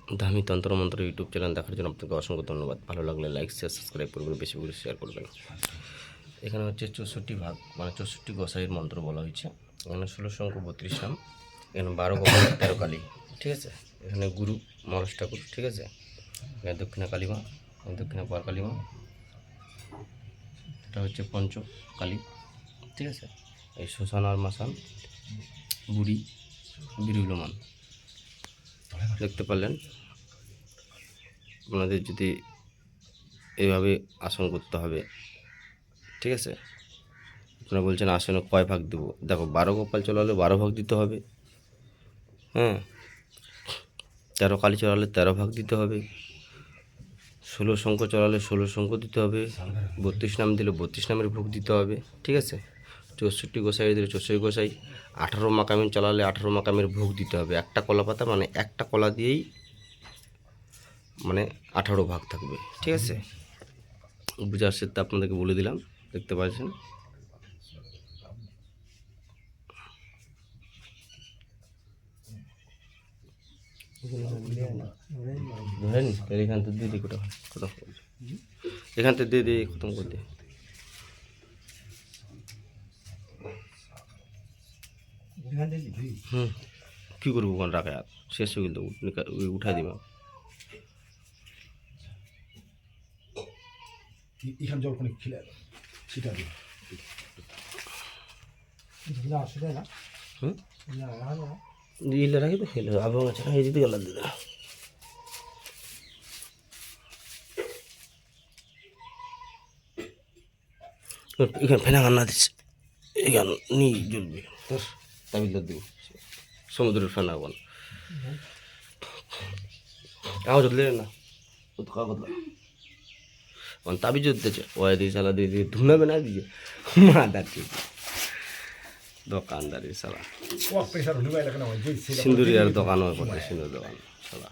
দামি তন্ত্রমন্ত্র YouTube channel দেখার জন্য আপনাকে অসংখ্য ধন্যবাদ। ভালো লাগলে লাইক শেয়ার সাবস্ক্রাইব করবেন, বেশি করে শেয়ার করবেন। এখানে হচ্ছে 64 ভাগ মানে 64 গোসাইয়ের মন্ত্র বলা হয়েছে। এখানে 16 সংখ্য 32 নাম, এখানে 12 গোপাল 13 কালী, ঠিক আছে। এখানে গুরু মহারাজ ঠাকুর, ঠিক আছে। এখানে দক্ষিণা কালীমা, দক্ষিণা পার কালীমা, এটা হচ্ছে পঞ্চ কালী, ঠিক আছে। এই শ্মশান আর মাসান বুড়ি বিরুলমান দেখতে পারলেন। আপনাদের যদি এইভাবে আসন করতে হবে, ঠিক আছে। আপনারা বলছেন আসনে কয় ভাগ দেবো, দেখো 12 গোপাল চলালে 12 ভাগ দিতে হবে, হ্যাঁ। 13 কালী চলালে 13 ভাগ দিতে হবে, 16 শঙ্খ চলালে 16 শঙ্খ দিতে হবে, 32 নাম দিলে 32 নামের ভোগ দিতে হবে, ঠিক আছে। 64 গোসাই দিলে 64 গোসাই, 18 মাকামি চলালে 18 মাকামের ভোগ দিতে হবে। একটা কলা পাতা মানে একটা কলা দিয়েই মানে 18 ভাগ থাকবে, ঠিক আছে। বুঝার সেটা আপনাদেরকে বলে দিলাম, দেখতে পাচ্ছেন। ধরেন এখান থেকে দিয়ে দিই, কোথাও এখান থেকে দিয়ে দিই, খতম করে দিই। কী করবো ওখানে রাখে আর শেষ হয়ে গেল, উঠাই দিবা। এখানে জল কোনে খিলে সেটা দিই দিলে রাখি তো খেলে আবহাওয়া আছে না, এই যদি গেল দিলে এখানে ফেনা গান্না দিচ্ছে, এখানে নি জ্বলবে তোর তাবিল দিব সমুদ্রের ফেনা বল কাগজ দিলে না কাগজ তাবিজ দিতেছে ওয়া দিয়ে সালা দিয়ে দিয়ে ধুনাবে না দিয়ে মাদার দোকানদারি সালা ও প্রেসার হলে বাইরে কেন হয় যে সিন্দুরি আর দোকান হয়, সিন্দুর দোকান সালা।